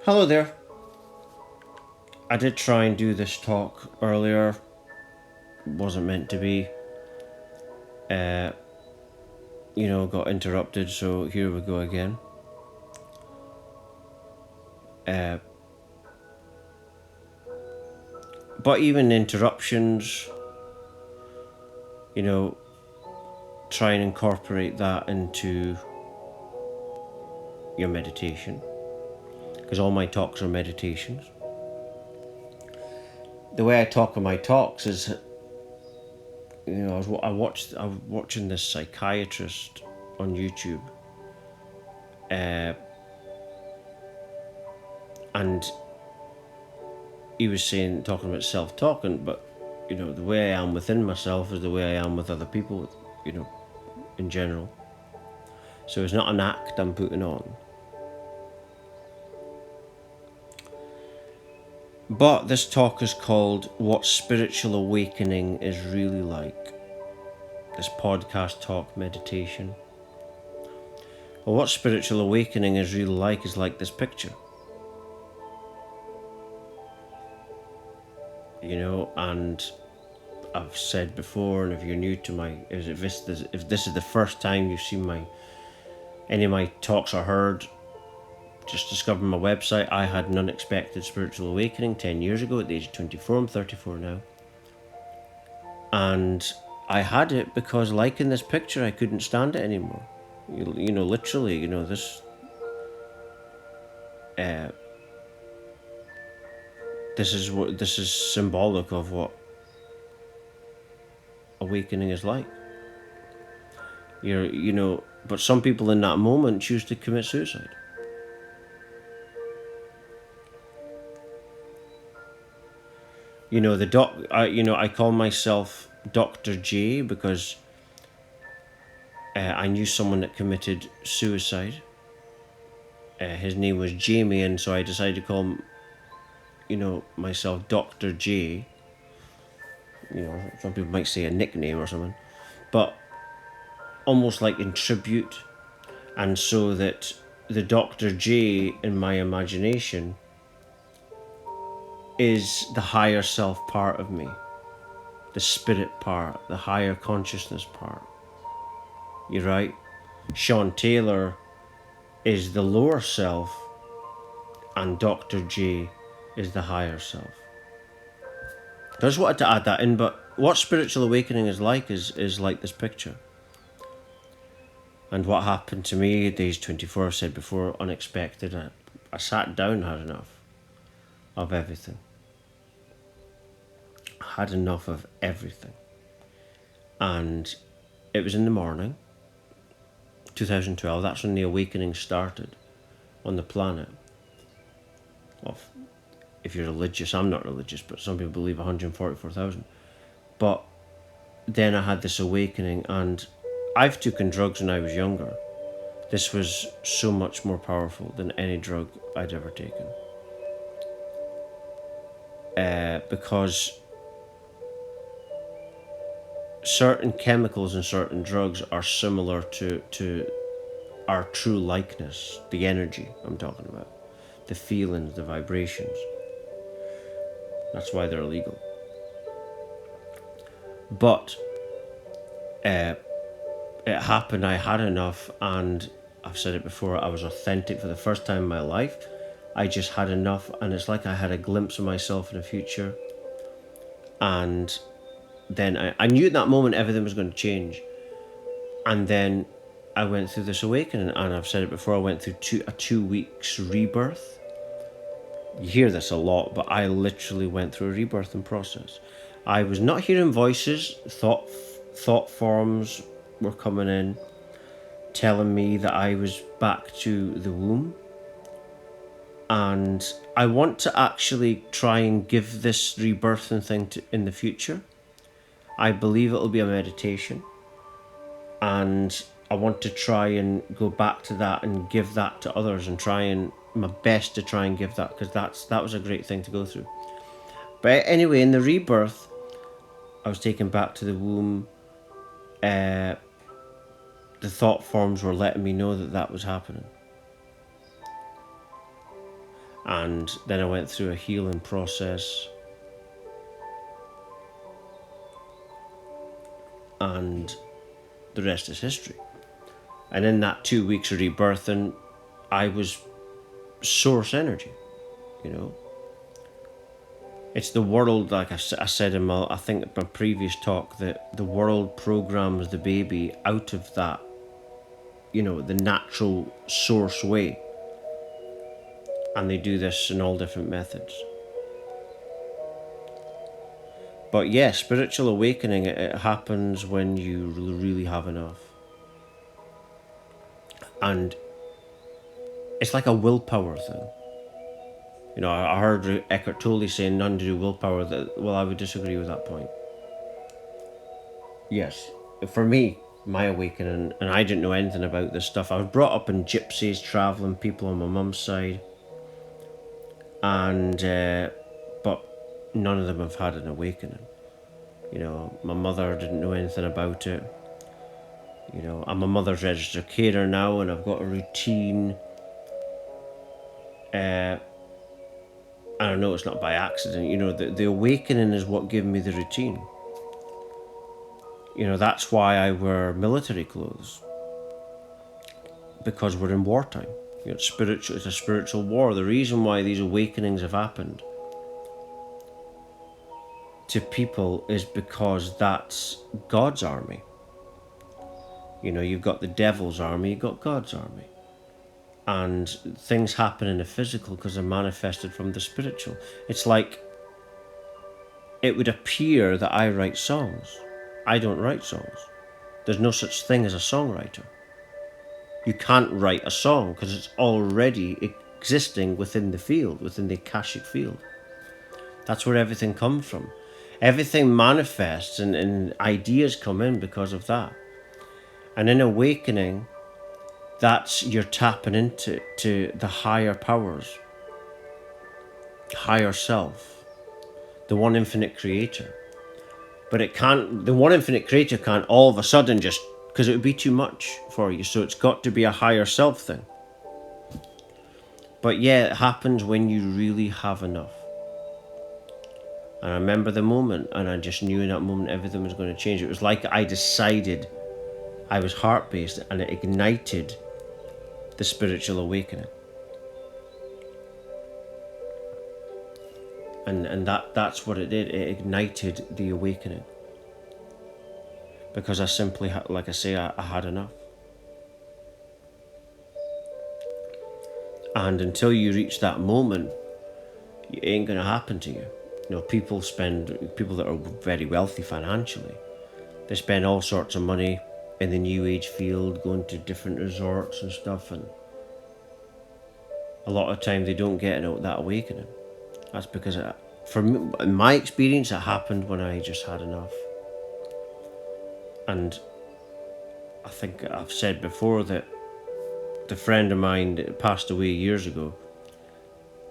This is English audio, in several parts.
Hello there. I did try and do this talk earlier. Wasn't meant to be. Uh, got interrupted, so here we go again. Uh, but even interruptions, you know, try and incorporate that into your meditation. Because all my talks are meditations. The way I talk in my talks is, I was watching this psychiatrist on YouTube, and he was talking about self-talking, but the way I am within myself is the way I am with other people, in general. So it's not an act I'm putting on. But this talk is called What Spiritual Awakening is Really Like. This podcast talk meditation. Well, what spiritual awakening is really like is like this picture. And I've said before, and if you're new to if this is the first time you've seen any of my talks or heard, just discovered my website. I had an unexpected spiritual awakening 10 years ago at the age of 24. I'm 34 now. And I had it because, like in this picture, I couldn't stand it anymore. Literally, this this is symbolic of what awakening is like. But some people in that moment choose to commit suicide. I call myself Dr. J because I knew someone that committed suicide. His name was Jamie, and so I decided to call him, myself Dr. J. Some people might say a nickname or something, but almost like in tribute, and so that the Dr. J in my imagination is the higher self part of me, the spirit part, the higher consciousness part. You're right. Sean Taylor is the lower self, and Dr. J is the higher self. I just wanted to add that in, but what spiritual awakening is like this picture. And what happened to me at age 24, I said before, unexpected. I sat down, had enough of everything. Had enough of everything. And it was in the morning, 2012, that's when the awakening started on the planet. Well, if you're religious, I'm not religious, but some people believe 144,000. But then I had this awakening, and I've taken drugs when I was younger. This was so much more powerful than any drug I'd ever taken. Because certain chemicals and certain drugs are similar to our true likeness, the energy I'm talking about, the feelings, the vibrations. That's why they're illegal. But it happened, I had enough, and I've said it before, I was authentic for the first time in my life. I just had enough, and it's like I had a glimpse of myself in the future. And then I knew at that moment everything was going to change. And then I went through this awakening, and I've said it before, I went through a 2 weeks rebirth. You hear this a lot, but I literally went through a rebirthing process. I was not hearing voices, thought forms were coming in, telling me that I was back to the womb. And I want to actually try and give this rebirthing thing in the future. I believe it'll be a meditation. And I want to try and go back to that and give that to others, and try and my best to try and give that, because that was a great thing to go through. But anyway, in the rebirth, I was taken back to the womb. The thought forms were letting me know that was happening. And then I went through a healing process, and the rest is history. And in that 2 weeks of rebirthing, I was source energy, you know. It's the world, like I said in my, I think my previous talk, that the world programs the baby out of that, you know, the natural source way. And they do this in all different methods. But yeah, spiritual awakening, it happens when you really have enough. And it's like a willpower thing. You know, I heard Eckhart Tolle saying none to do willpower. That, well, I would disagree with that point. Yes, for me, my awakening, and I didn't know anything about this stuff. I was brought up in gypsies, travelling people on my mum's side, and but none of them have had an awakening. You know, my mother didn't know anything about it. You know, I'm a mother's registered carer now, and I've got a routine. I don't know, it's not by accident. You know, the awakening is what gave me the routine. You know, that's why I wear military clothes. Because we're in wartime. You know, it's a spiritual war. The reason why these awakenings have happened to people is because that's God's army. You know, you've got the devil's army, you've got God's army. And things happen in the physical because they're manifested from the spiritual. It's like, it would appear that I write songs. I don't write songs. There's no such thing as a songwriter. You can't write a song because it's already existing within the field, within the Akashic field. That's where everything comes from. Everything manifests and ideas come in because of that. And in awakening, that's you're tapping into the higher powers, higher self, the one infinite creator. But the one infinite creator can't all of a sudden just, because it would be too much for you. So it's got to be a higher self thing. But yeah, it happens when you really have enough. And I remember the moment, and I just knew in that moment everything was going to change. It was like I decided I was heart-based, and it ignited the spiritual awakening. And that's what it did. It ignited the awakening. Because I simply, like I say, I had enough. And until you reach that moment, it ain't going to happen to you. You know, people that are very wealthy financially, they spend all sorts of money in the new age field, going to different resorts and stuff, and a lot of time they don't get that awakening. That's because, for me, in my experience, it happened when I just had enough. And I think I've said before that the friend of mine that passed away years ago,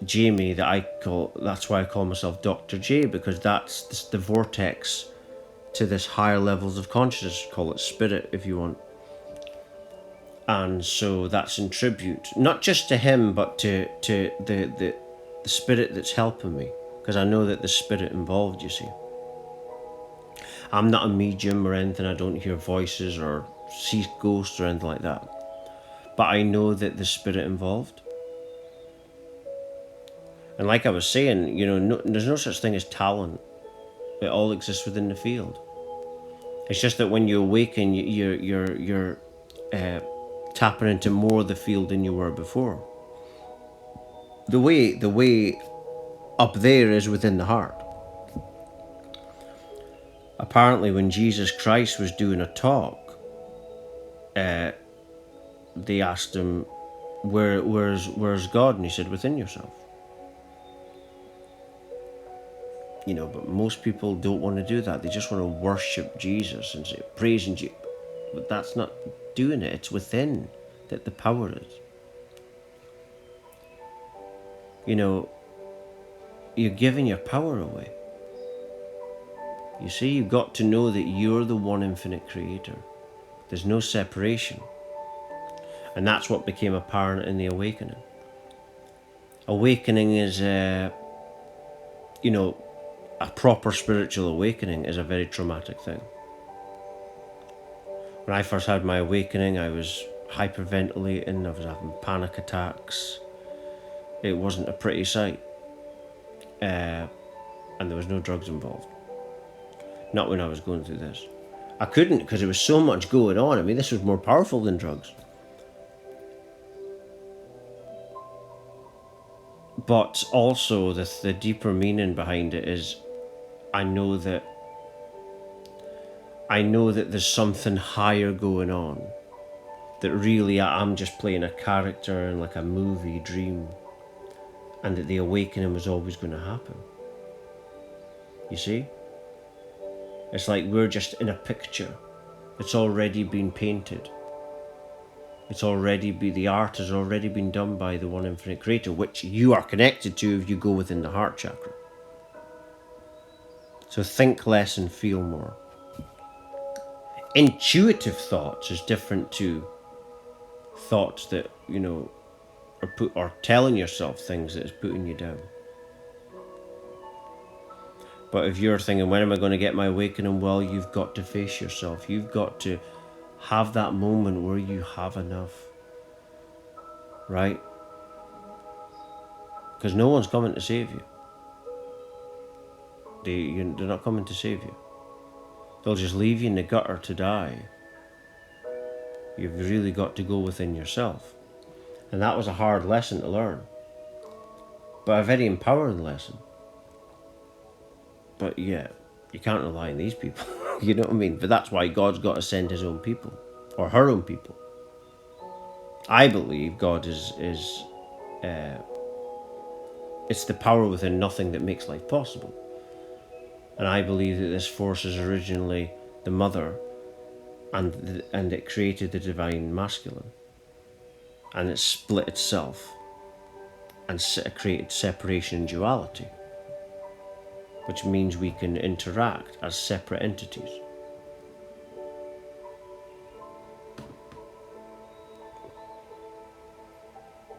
Jamie, that's why I call myself Dr. J, because that's the vortex to this higher levels of consciousness. Call it spirit if you want. And so that's in tribute, not just to him, but to the spirit that's helping me, because I know that the spirit involved, you see. I'm not a medium or anything. I don't hear voices or see ghosts or anything like that. But I know that the spirit involved. And like I was saying, you know, there's no such thing as talent. It all exists within the field. It's just that when you awaken, you're tapping into more of the field than you were before. The way up there is within the heart. Apparently, when Jesus Christ was doing a talk, they asked him, where's God? And he said, within yourself. You know, but most people don't want to do that. They just want to worship Jesus and say, praising Jesus. But that's not doing it. It's within that the power is. You know, you're giving your power away. You see, you've got to know that you're the one infinite creator. There's no separation. And that's what became apparent in the awakening. Awakening is, you know, a proper spiritual awakening is a very traumatic thing. When I first had my awakening, I was hyperventilating, I was having panic attacks. It wasn't a pretty sight. And there was no drugs involved. Not when I was going through this. I couldn't, because there was so much going on. I mean, this was more powerful than drugs. But also, the deeper meaning behind it is, I know that there's something higher going on. That really I'm just playing a character in like a movie dream. And that the awakening was always going to happen. You see? It's like we're just in a picture. It's already been painted. The art has already been done by the one infinite creator, which you are connected to if you go within the heart chakra. So think less and feel more. Intuitive thoughts is different to thoughts that, are telling yourself things that is putting you down. But if you're thinking, when am I going to get my awakening? Well, you've got to face yourself. You've got to have that moment where you have enough. Right? Because no one's coming to save you. They're not coming to save you. They'll just leave you in the gutter to die. You've really got to go within yourself. And that was a hard lesson to learn. But a very empowering lesson. But yeah, you can't rely on these people. You know what I mean? But that's why God's got to send his own people. Or her own people. I believe God is it's the power within nothing that makes life possible. And I believe that this force is originally the mother, and it created the divine masculine. And it split itself and created separation and duality, which means we can interact as separate entities.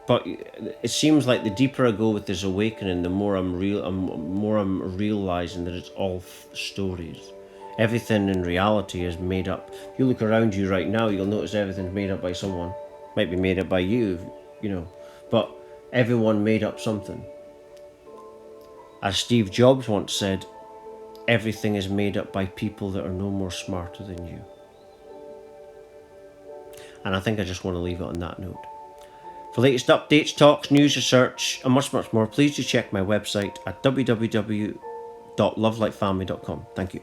But it seems like the deeper I go with this awakening, the more I'm realizing that it's all stories. Everything in reality is made up. If you look around you right now, you'll notice everything's made up by someone. Might be made up by you, but everyone made up something. As Steve Jobs once said, everything is made up by people that are no more smarter than you. And I think I just want to leave it on that note. For latest updates, talks, news, research, and much, much more, please do check my website at www.lovelightfamily.com. Thank you.